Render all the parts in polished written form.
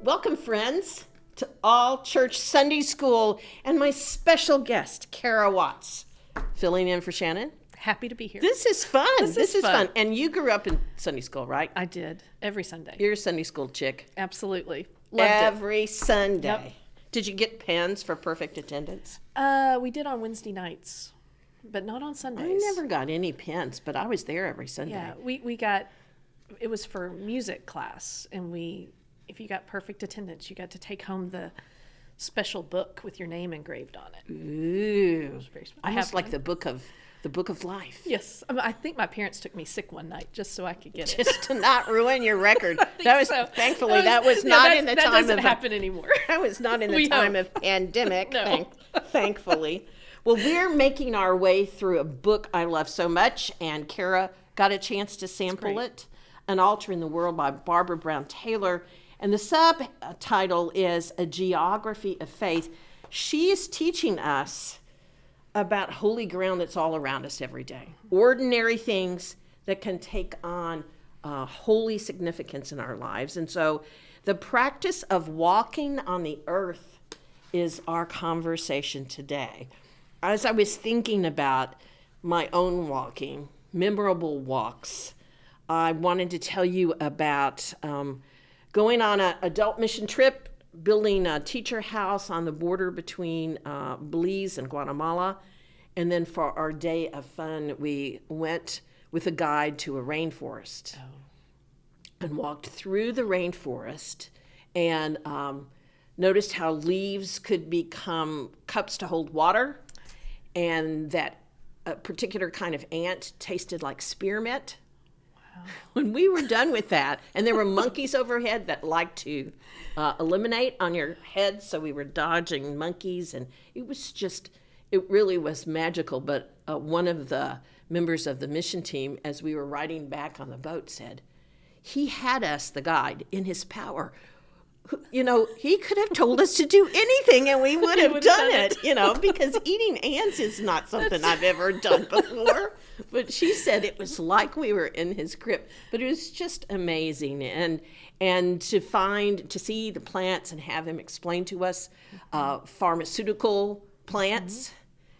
Welcome, friends, to All Church Sunday School and my special guest, Kera Watts, filling in for Shannon. Happy to be here. This is fun. This is fun. fun. And you grew up in Sunday school, right? I did. Every Sunday. You're a Sunday school chick. Absolutely. Loved Every Sunday. Yep. Did you get pens for perfect attendance? We did on Wednesday nights, but not on I Sundays. never got any pens, but I was there every Sunday. Yeah, we got, it was for music class, and if you got perfect attendance, you got to take home the special book with your name engraved on it. Ooh. It was very special. Almost like the book of life. Yes. I think my parents took me sick one night just so I could get it. Just to not ruin your record. Thankfully, that that was not in the that time doesn't of happen anymore. That was not in the We time hope. of pandemic. No. Thankfully. Well, we're making our way through a book I love so much, and Kera got a chance to sample it, An Altar in the World by Barbara Brown Taylor. And the subtitle is A Geography of Faith. She is teaching us about holy ground that's all around us every day. Ordinary things that can take on holy significance in our lives. And so the practice of walking on the earth is our conversation today. As I was thinking about my own walking, memorable walks, I wanted to tell you about going on an adult mission trip, building a teacher house on the border between Belize and Guatemala. And then for our day of fun, we went with a guide to a rainforest and walked through the rainforest and noticed how leaves could become cups to hold water, and that a particular kind of ant tasted like spearmint. When we were done with that, and there were monkeys overhead that liked to eliminate on your head, so we were dodging monkeys, and it really was magical. But one of the members of the mission team, as we were riding back on the boat, said, he had us, the guide, in his power. You know, he could have told us to do anything and we would have done it, because eating ants is not something I've ever done before. But she said it was like we were in his grip. But it was just amazing. And to see the plants and have him explain to us pharmaceutical plants,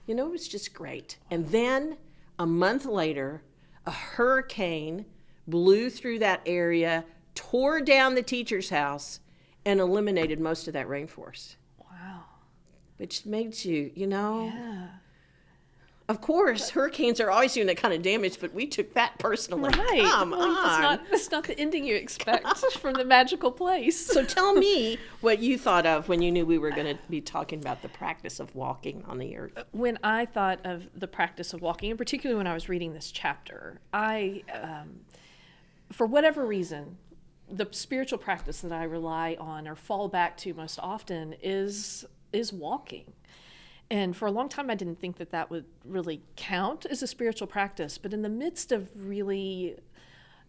it was just great. And then a month later, a hurricane blew through that area, tore down the teacher's house, and eliminated most of that rainforest. Wow. Which makes you, Yeah. Of course, hurricanes are always doing that kind of damage, but we took that personally. Right. Come on. That's not the ending you expect from the magical place. So tell me what you thought of when you knew we were going to be talking about the practice of walking on the earth. When I thought of the practice of walking, and particularly when I was reading this chapter, I, for whatever reason, the spiritual practice that I rely on or fall back to most often is walking. And for a long time, I didn't think that would really count as a spiritual practice. But in the midst of really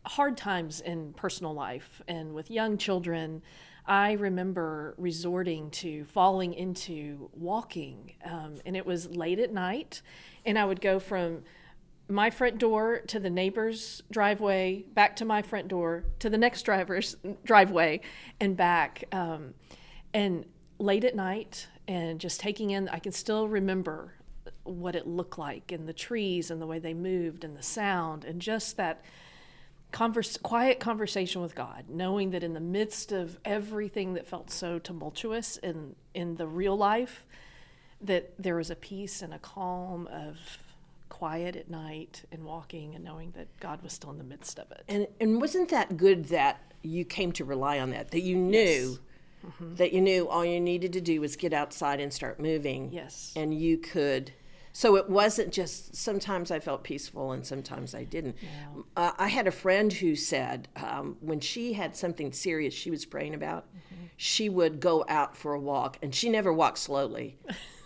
hard times in personal life and with young children, I remember resorting to falling into walking. And it was late at night, and I would go from my front door to the neighbor's driveway, back to my front door, to the next driver's driveway, and back. And late at night, and just taking in, I can still remember what it looked like, and the trees, and the way they moved, and the sound, and just that quiet conversation with God, knowing that in the midst of everything that felt so tumultuous in the real life, that there was a peace and a calm of quiet at night and walking and knowing that God was still in the midst of it. And wasn't that good that you came to rely on that you knew that you knew all you needed to do was get outside and start moving. Yes. And you could, so it wasn't just, sometimes I felt peaceful and sometimes I didn't. Yeah. I had a friend who said when she had something serious she was praying about, she would go out for a walk, and she never walked slowly.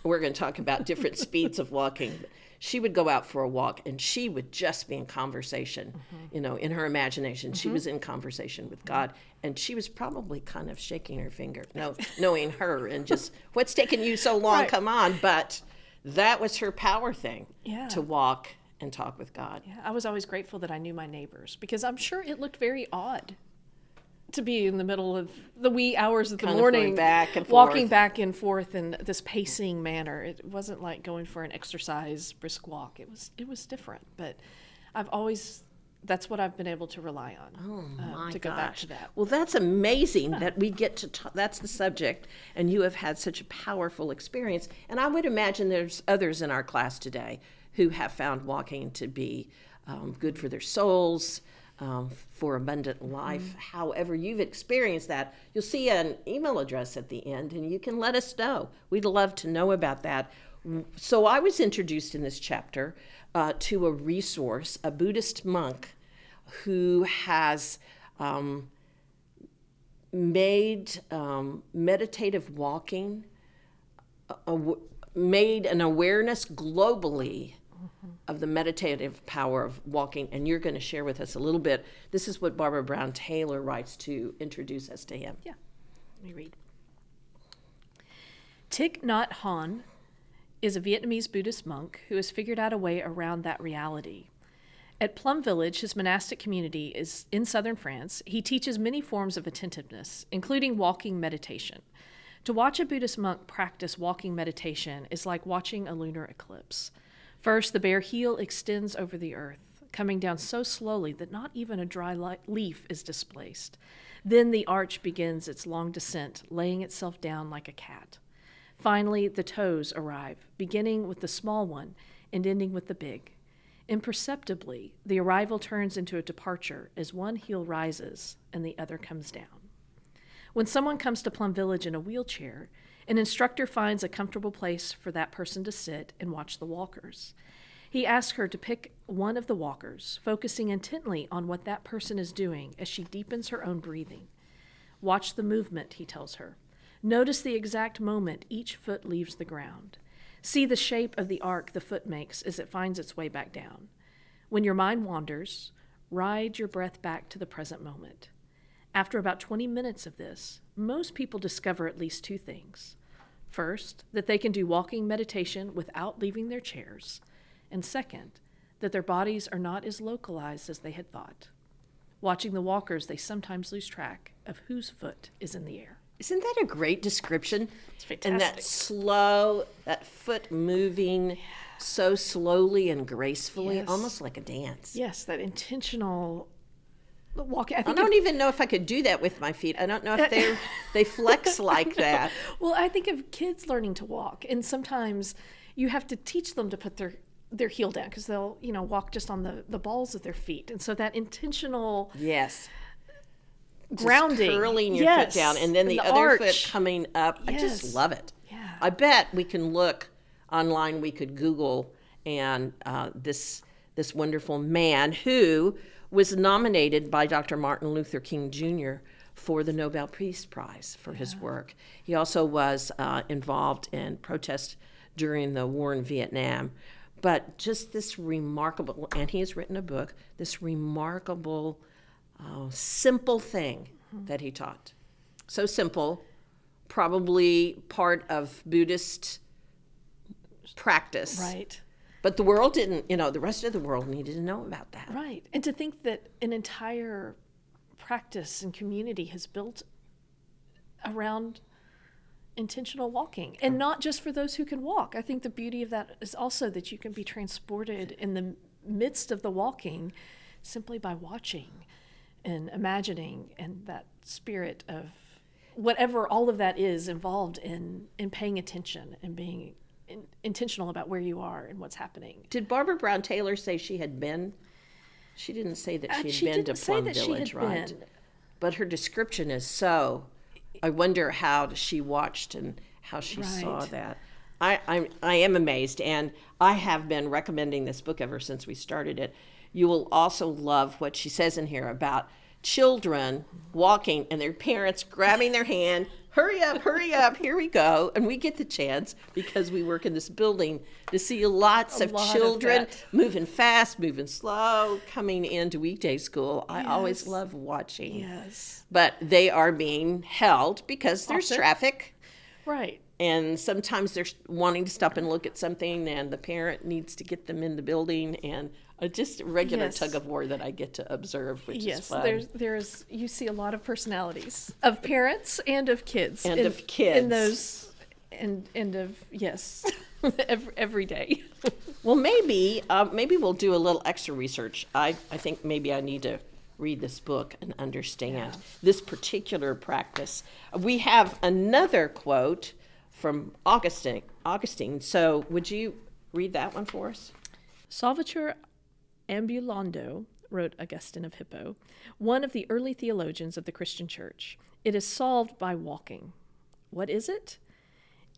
We're going to talk about different speeds of walking. She would go out for a walk, and she would just be in conversation, in her imagination. She was in conversation with God, and she was probably kind of shaking her finger, knowing her, and just, what's taking you so long? Right. Come on. But that was her power thing, Yeah. to walk and talk with God. Yeah, I was always grateful that I knew my neighbors, because I'm sure it looked very odd to be in the middle of the wee hours of the Kind of morning, going back and walking forth. back and forth in this pacing manner. It wasn't like going for an exercise brisk walk. It was different, but that's what I've been able to rely on to go back to that. Well, that's amazing that we get to that's the subject, and you have had such a powerful experience. And I would imagine there's others in our class today who have found walking to be good for their souls, for abundant life. However you've experienced that, you'll see an email address at the end, and you can let us know. We'd love to know about that. So I was introduced in this chapter to a resource, a Buddhist monk who has made meditative walking, made an awareness globally of the meditative power of walking, and you're going to share with us a little bit. This is what Barbara Brown Taylor writes to introduce us to him. Yeah, let me read. Thich Nhat Hanh is a Vietnamese Buddhist monk who has figured out a way around that reality. At Plum Village, his monastic community is in southern France. He teaches many forms of attentiveness, including walking meditation. To watch a Buddhist monk practice walking meditation is like watching a lunar eclipse. First, the bare heel extends over the earth, coming down so slowly that not even a dry leaf is displaced. Then the arch begins its long descent, laying itself down like a cat. Finally, the toes arrive, beginning with the small one and ending with the big. Imperceptibly, the arrival turns into a departure as one heel rises and the other comes down. When someone comes to Plum Village in a wheelchair, an instructor finds a comfortable place for that person to sit and watch the walkers. He asks her to pick one of the walkers, focusing intently on what that person is doing as she deepens her own breathing. Watch the movement, he tells her. Notice the exact moment each foot leaves the ground. See the shape of the arc the foot makes as it finds its way back down. When your mind wanders, ride your breath back to the present moment. After about 20 minutes of this, most people discover at least two things. First, that they can do walking meditation without leaving their chairs. And second, that their bodies are not as localized as they had thought. Watching the walkers, they sometimes lose track of whose foot is in the air. Isn't that a great description? It's fantastic. And that slow, that foot moving so slowly and gracefully, Yes. almost like a dance. Yes, that intentional walking. I don't even know if I could do that with my feet. I don't know if they flex like that. Well, I think of kids learning to walk, and sometimes you have to teach them to put their heel down because they'll, walk just on the balls of their feet. And so that intentional Yes. grounding. Just curling your Yes. foot down and then the other arch. foot coming up. I just Yes. love it. Yeah. I bet we can look online, we could Google, and this wonderful man who was nominated by Dr. Martin Luther King Jr. for the Nobel Peace Prize for his work. He also was involved in protests during the war in Vietnam. But just this remarkable, and he has written a book, this remarkable, simple thing that he taught. So simple, probably part of Buddhist practice. Right. But the world didn't, the rest of the world needed to know about that. Right. And to think that an entire practice and community has built around intentional walking, and not just for those who can walk. I think the beauty of that is also that you can be transported in the midst of the walking simply by watching and imagining, and that spirit of whatever all of that is involved in paying attention and being intentional about where you are and what's happening. Did Barbara Brown Taylor say she had been? She didn't say that she had been to Plum Village, right? But her description is so. I wonder how she watched and how she saw that. I am amazed, and I have been recommending this book ever since we started it. You will also love what she says in here about children walking and their parents grabbing their hand, hurry up, here we go. And we get the chance, because we work in this building, to see lots of children moving fast, moving slow, coming into weekday school. I always love watching. Yes. But they are being held because there's traffic. Right. And sometimes they're wanting to stop and look at something, and the parent needs to get them in the building. And just a regular Yes. tug of war that I get to observe, which is Yes, fun. there's you see a lot of personalities of parents and of kids. And of in kids. those and of yes. every day. Well, maybe we'll do a little extra research. I think maybe I need to read this book and understand this particular practice. We have another quote from Augustine. So would you read that one for us? Salvator Ambulando, wrote Augustine of Hippo, one of the early theologians of the Christian church. It is solved by walking. What is it?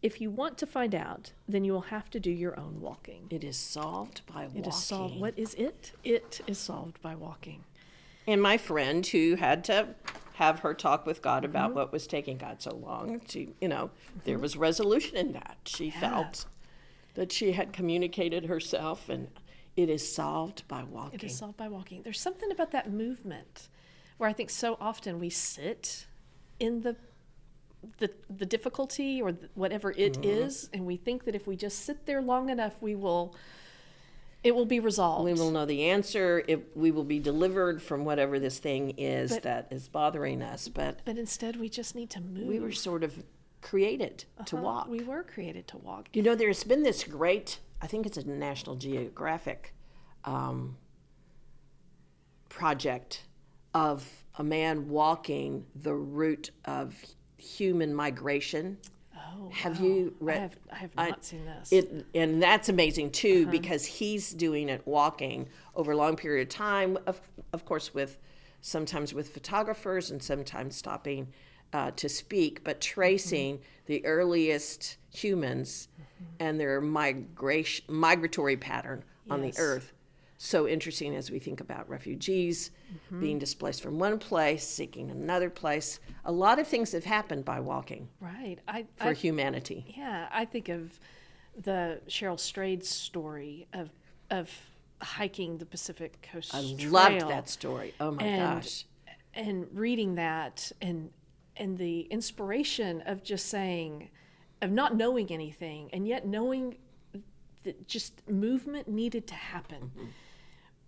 If you want to find out, then you will have to do your own walking. It is solved by walking. It is solved. What is it? It is solved by walking. And my friend who had to have her talk with God about what was taking God so long, there was resolution in that. She felt that she had communicated herself, and it is solved by walking. It is solved by walking. There's something about that movement where I think so often we sit in the difficulty or whatever it is, and we think that if we just sit there long enough, it will be resolved. We will know the answer. We will be delivered from whatever this thing is that is bothering us. But instead, we just need to move. we were sort of created to walk. We were created to walk. There's been this great, I think it's a National Geographic project of a man walking the route of human migration. Oh, Have you read? I have not seen this. And that's amazing too, because he's doing it walking over a long period of time. Of course, sometimes with photographers and sometimes stopping to speak, but tracing the earliest humans and their migratory pattern on the earth. So interesting as we think about refugees being displaced from one place, seeking another place. A lot of things have happened by walking Right. for humanity. Yeah, I think of the Cheryl Strayed story of hiking the Pacific Coast Trail. Loved that story. Oh my gosh. And reading that and the inspiration of just saying, of not knowing anything, and yet knowing that just movement needed to happen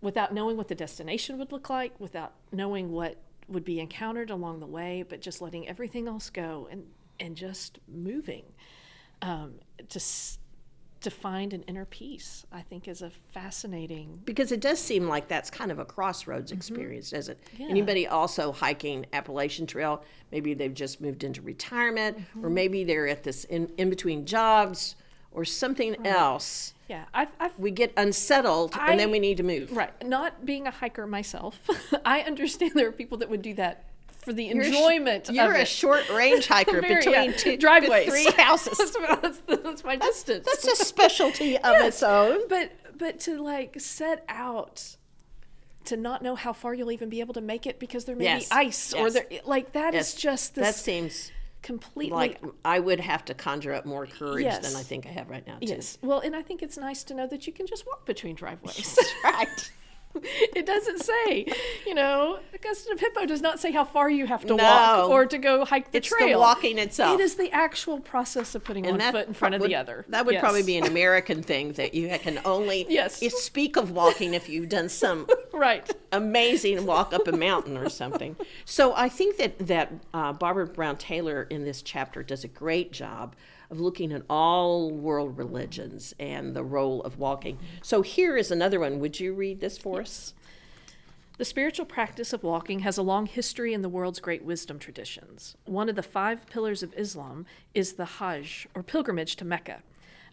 without knowing what the destination would look like, without knowing what would be encountered along the way, but just letting everything else go and just moving to find an inner peace, I think is a fascinating. Because it does seem like that's kind of a crossroads experience, doesn't it? Yeah. Anybody also hiking Appalachian Trail, maybe they've just moved into retirement, or maybe they're at this in between jobs or something else. Yeah, We get unsettled and then we need to move. Right. Not being a hiker myself, I understand there are people that would do that for the enjoyment of You're a it. short range hiker between two driveways, 3 houses. that's my distance. That's a specialty of its own. But to set out to not know how far you'll even be able to make it because there may be ice or there that is just this. That seems completely like I would have to conjure up more courage Yes. than I think I have right now too. Yes. Well, and I think it's nice to know that you can just walk between driveways. That's right. It doesn't say, Augustine of Hippo does not say how far you have to walk or to go hike the trail. It's the walking itself. It is the actual process of putting one foot in front of the other. That would probably be an American thing that you can only speak of walking if you've done some right. amazing walk up a mountain or something. So I think that Barbara Brown Taylor in this chapter does a great job of looking at all world religions and the role of walking. So here is another one. Would you read this for us? The spiritual practice of walking has a long history in the world's great wisdom traditions. One of the 5 pillars of Islam is the Hajj, or pilgrimage to Mecca,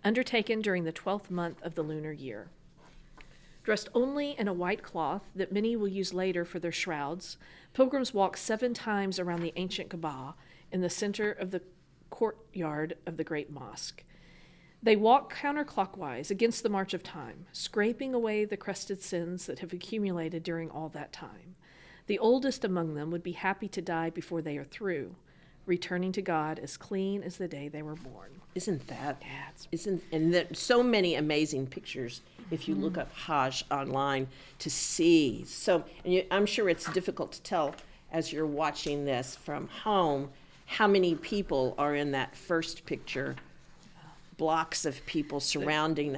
undertaken during the 12th month of the lunar year. Dressed only in a white cloth that many will use later for their shrouds, pilgrims walk 7 times around the ancient Kaaba in the center of the courtyard of the great mosque. They walk counterclockwise against the march of time, scraping away the crusted sins that have accumulated during all that time. The oldest among them would be happy to die before they are through, returning to God as clean as the day they were born. Isn't that? And there's so many amazing pictures if you look up Hajj online to see. So, I'm sure it's difficult to tell as you're watching this from home how many people are in that first picture, blocks of people surrounding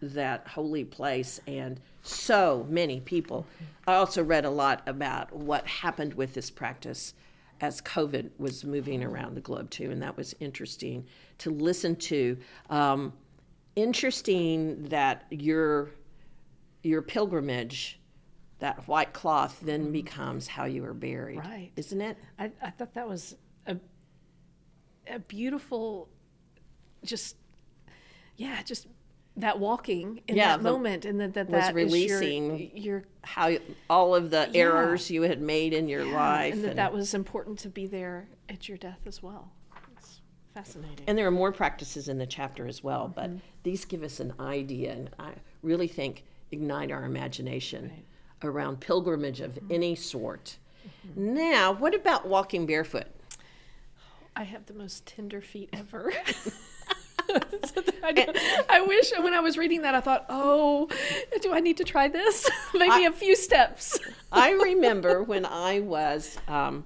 that holy place and so many people. I also read a lot about what happened with this practice as COVID was moving around the globe too, and that was interesting to listen to. Interesting that your pilgrimage, that white cloth, then becomes how you are buried, Right. isn't it? I thought that was a beautiful, just that walking in that moment, and that was is releasing your how all of the errors you had made in your life, and that was important to be there at your death as well. It's fascinating. And there are more practices in the chapter as well, but these give us an idea, and I really think ignite our imagination around pilgrimage of any sort. Now, what about walking barefoot? I have the most tender feet ever. I wish when I was reading that, I thought, oh, do I need to try this? Maybe a few steps. I remember when I was, I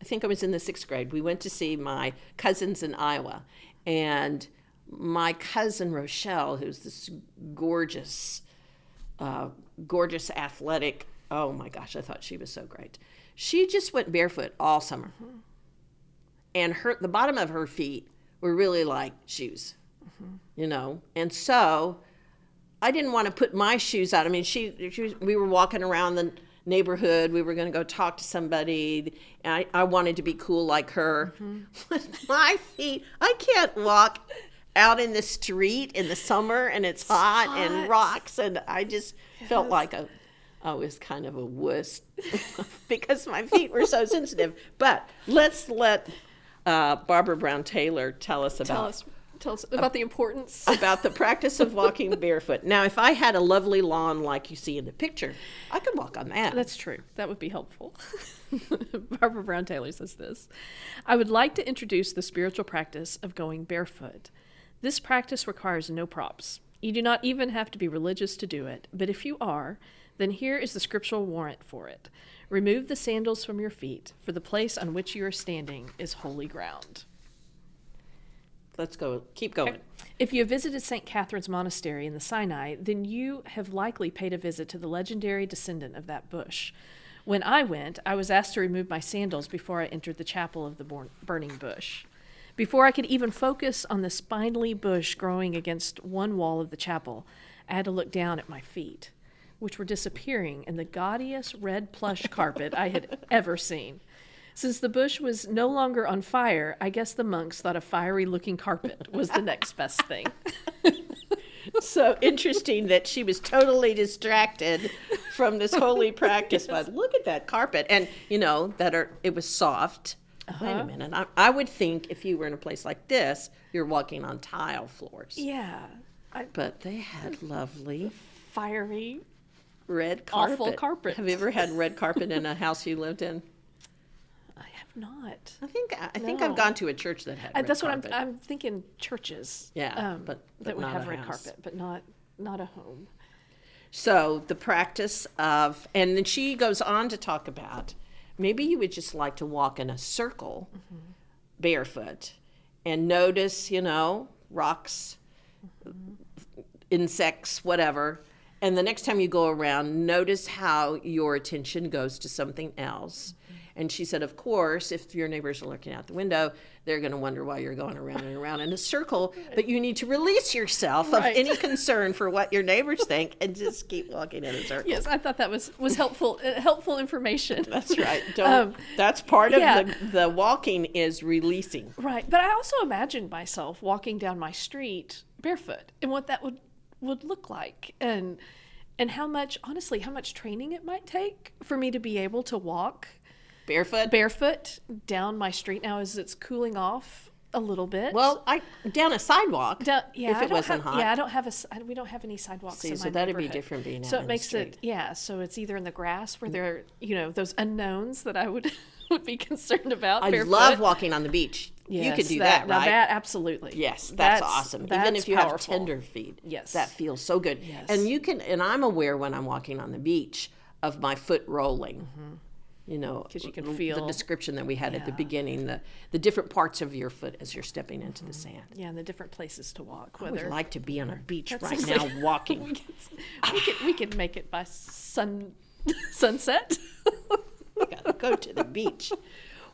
think I was in the 6th grade, we went to see my cousins in Iowa. And my cousin Rochelle, who's this gorgeous athletic, oh my gosh, I thought she was so great. She just went barefoot all summer. And the bottom of her feet were really like shoes. You know, and so I didn't want to put my shoes out. I mean, we were walking around the neighborhood. We were going to go talk to somebody. And I wanted to be cool like her. With my feet, I can't walk out in the street in the summer and it's hot and rocks. And I just felt like I was kind of a wuss because my feet were so sensitive. But let's let Barbara Brown Taylor tell us about the importance. About the practice of walking barefoot. Now, if I had a lovely lawn like you see in the picture, I could walk on that. That's true. That would be helpful. Barbara Brown Taylor says this: I would like to introduce the spiritual practice of going barefoot. This practice requires no props. You do not even have to be religious to do it, but if you are, then here is the scriptural warrant for it. Remove the sandals from your feet, for the place on which you are standing is holy ground. Let's go. Keep going. Okay. If you have visited St. Catherine's Monastery in the Sinai, then you have likely paid a visit to the legendary descendant of that bush. When I went, I was asked to remove my sandals before I entered the chapel of the burning bush. Before I could even focus on the spindly bush growing against one wall of the chapel, I had to look down at my feet, which were disappearing in the gaudiest red plush carpet I had ever seen. Since the bush was no longer on fire, I guess the monks thought a fiery-looking carpet was the next best thing. So interesting that she was totally distracted from this holy practice. Yes. But look at that carpet. And, you know, it was soft. Wait a minute. I would think if you were in a place like this, you're walking on tile floors. Yeah. But they had lovely, fiery, red carpet. awful carpet. Have you ever had red carpet in a house you lived in? I have not. I think I've gone to a church that had red that's carpet. what I'm thinking. Churches. Yeah, but that would not have a red house. carpet, but not a home. So the practice of, and then she goes on to talk about, maybe you would just like to walk in a circle barefoot and notice, you know, rocks, insects, whatever. And the next time you go around, notice how your attention goes to something else. And she said, of course, if your neighbors are looking out the window, they're going to wonder why you're going around and around in a circle. But you need to release yourself of any concern for what your neighbors think and just keep walking in a circle. Yes, I thought that was helpful information. That's right. That's part of the walking is releasing. Right. But I also imagined myself walking down my street barefoot and what that would look like. And how much training it might take for me to be able to walk barefoot down my street now as it's cooling off a little bit. Well, down a sidewalk. If it wasn't hot. Yeah, we don't have any sidewalks. See, so that'd be different being out so in it makes the street. So it's either in the grass where there are, those unknowns that I would be concerned about. I love walking on the beach. Yes, you could do that, right? Now that absolutely. Yes, that's awesome. Even if you have tender feet. Yes. That feels so good. Yes. And and I'm aware when I'm walking on the beach of my foot rolling. 'Cause you can feel the description that we had at the Yeah. beginning, the different parts of your foot as you're stepping into the sand. Yeah, and the different places to walk. I would like to be on a beach That's right exactly- now walking. we could make it by sunset. We gotta go to the beach.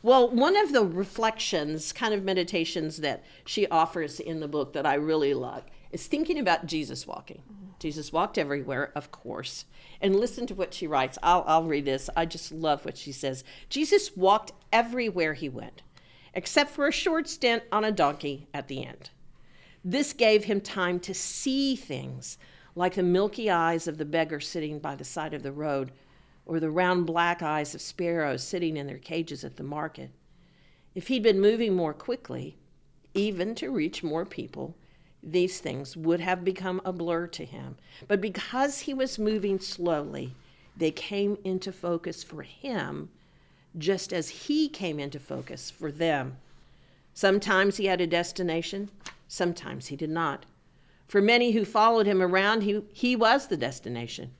Well, one of the reflections, kind of meditations that she offers in the book that I really love is thinking about Jesus walking. Jesus walked everywhere, of course. And listen to what she writes. I'll read this. I just love what she says. Jesus walked everywhere he went, except for a short stint on a donkey at the end. This gave him time to see things, like the milky eyes of the beggar sitting by the side of the road, or the round black eyes of sparrows sitting in their cages at the market. If he'd been moving more quickly, even to reach more people, these things would have become a blur to him. But because he was moving slowly, they came into focus for him, just as he came into focus for them. Sometimes he had a destination, sometimes he did not. For many who followed him around, he was the destination.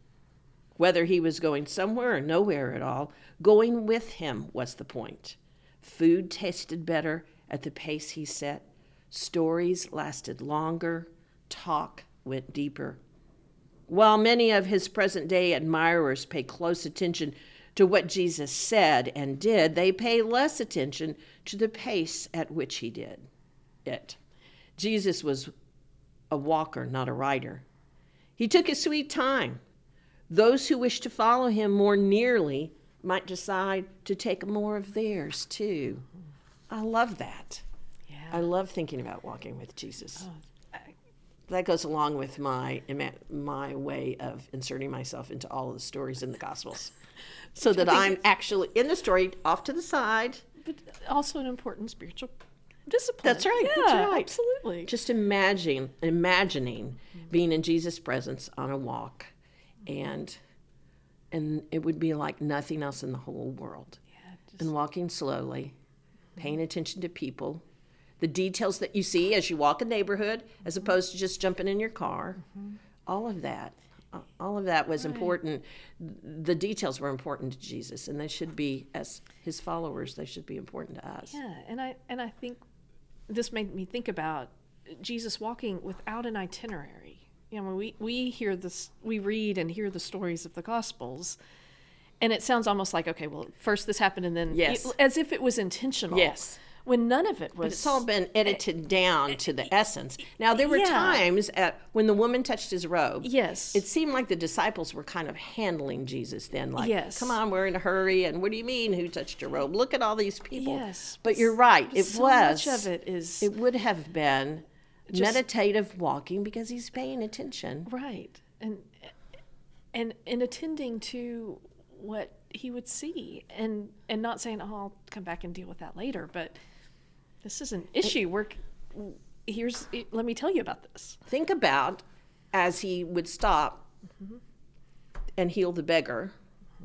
Whether he was going somewhere or nowhere at all, going with him was the point. Food tasted better at the pace he set. Stories lasted longer. Talk went deeper. While many of his present-day admirers pay close attention to what Jesus said and did, they pay less attention to the pace at which he did it. Jesus was a walker, not a rider. He took his sweet time. Those who wish to follow him more nearly might decide to take more of theirs too. I love that. Yeah. I love thinking about walking with Jesus. Oh, That goes along with my way of inserting myself into all of the stories in the Gospels, so that I'm actually in the story, off to the side. but also an important spiritual discipline. That's right. Yeah, That's right. Absolutely. Just imagining being in Jesus' presence on a walk, and it would be like nothing else in the whole world. Yeah, And walking slowly, paying attention to people, the details that you see as you walk a neighborhood, as opposed to just jumping in your car. All of that was important. The details were important to Jesus, and they should be, as his followers, they should be important to us. Yeah, and I think this made me think about Jesus walking without an itinerary. When we hear this, we read and hear the stories of the Gospels, and it sounds almost like, okay, well, first this happened, and then Yes. as if it was intentional. Yes. When none of it But was. it's all been edited down to the essence. Now, there were Yeah. times when the woman touched his robe. Yes. It seemed like the disciples were kind of handling Jesus then, like, Yes. come on, we're in a hurry, and what do you mean, who touched your robe? Look at all these people. Yes. But you're right, it so was. much of it is It would have been Just- meditative walking because he's paying attention. right, and attending to what he would see, and not saying, "Oh, I'll come back and deal with that later," but this is an issue. Let me tell you about this. Think about as he would stop and heal the beggar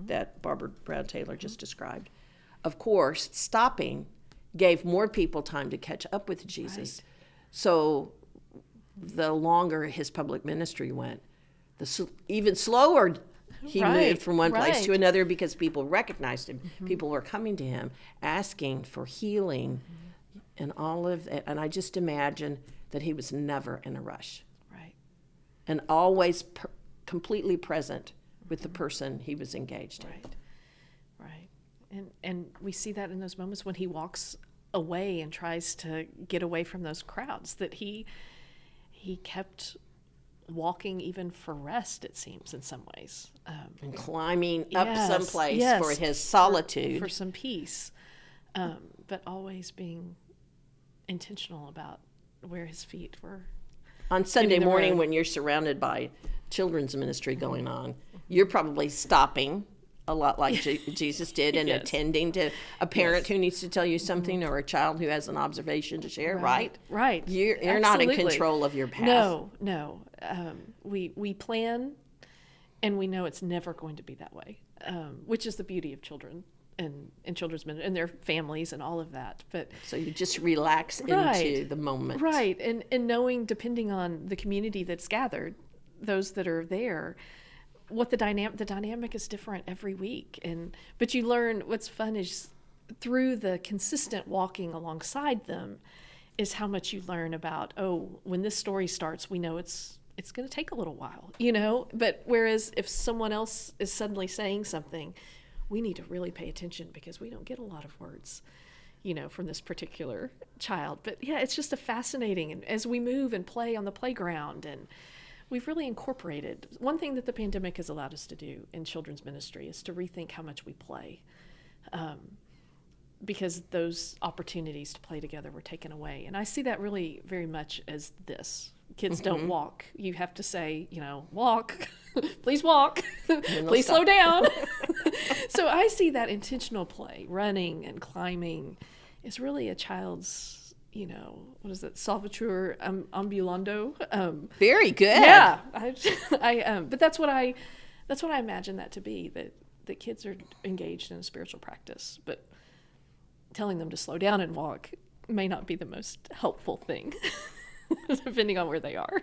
that Barbara Brown Taylor just described. Of course, stopping gave more people time to catch up with Jesus. Right. So the longer his public ministry went, even slower he Right, moved from one place to right. another because people recognized him. People were coming to him, asking for healing and all of that. And I just imagine that he was never in a rush Right. and always completely present with the person he was engaged in. Right. And we see that in those moments when he walks away and tries to get away from those crowds, that he kept walking even for rest, it seems, in some ways. And climbing up Yes, someplace yes, for his solitude. for some peace, but always being intentional about where his feet were. On Sunday the morning, road. when you're surrounded by children's ministry going on, you're probably stopping a lot like Jesus did and Yes. attending to a parent who needs to tell you something or a child who has an observation to share, right? Right. You're not in Absolutely. control of your path. No. We plan, and we know it's never going to be that way, which is the beauty of children and children's ministry and their families and all of that. But So you just relax into Right. the moment. right, and knowing, depending on the community that's gathered, those that are there, what the dynamic is different every week. But you learn, what's fun is through the consistent walking alongside them is how much you learn about, when this story starts, we know it's going to take a little while, but whereas if someone else is suddenly saying something, we need to really pay attention because we don't get a lot of words, from this particular child. But yeah, it's just a fascinating, and as we move and play on the playground, and we've really incorporated, one thing that the pandemic has allowed us to do in children's ministry is to rethink how much we play. Because those opportunities to play together were taken away. And I see that really very much as this. Kids don't walk. You have to say, walk, please walk, please slow down. So I see that intentional play, running and climbing, is really a child's, what is it, salvature ambulando. Very good. Yeah. But that's what I imagine that to be, that kids are engaged in a spiritual practice. But telling them to slow down and walk may not be the most helpful thing, depending on where they are.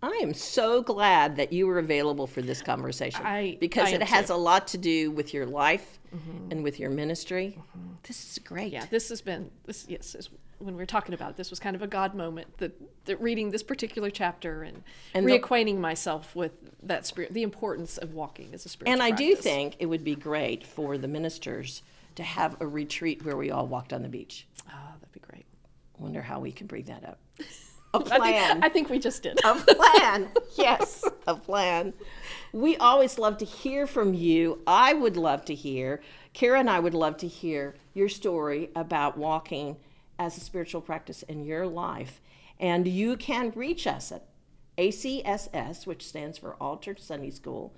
I am so glad that you were available for this conversation because it has a lot to do with your life and with your ministry. This is great. Yeah, when we were talking about it, this was kind of a God moment, that reading this particular chapter and reacquainting myself with that spirit, the importance of walking as a spiritual practice. And I do think it would be great for the ministers to have a retreat where we all walked on the beach. Oh, that'd be great. Wonder how we can bring that up. A plan. I think we just did. A plan. Yes, a plan. We always love to hear from you. I would love to hear, Kara and I would love to hear your story about walking as a spiritual practice in your life. And you can reach us at ACSS, which stands for Altered Sunday School,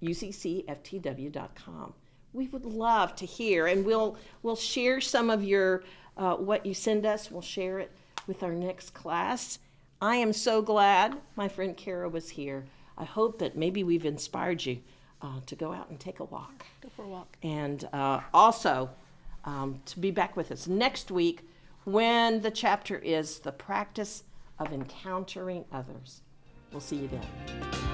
UCCFTW.com. We would love to hear, and we'll share some of your what you send us. We'll share it with our next class. I am so glad my friend Kara was here. I hope that maybe we've inspired you to go out and take a walk. Go for a walk. And also to be back with us next week when the chapter is the practice of encountering others. We'll see you then.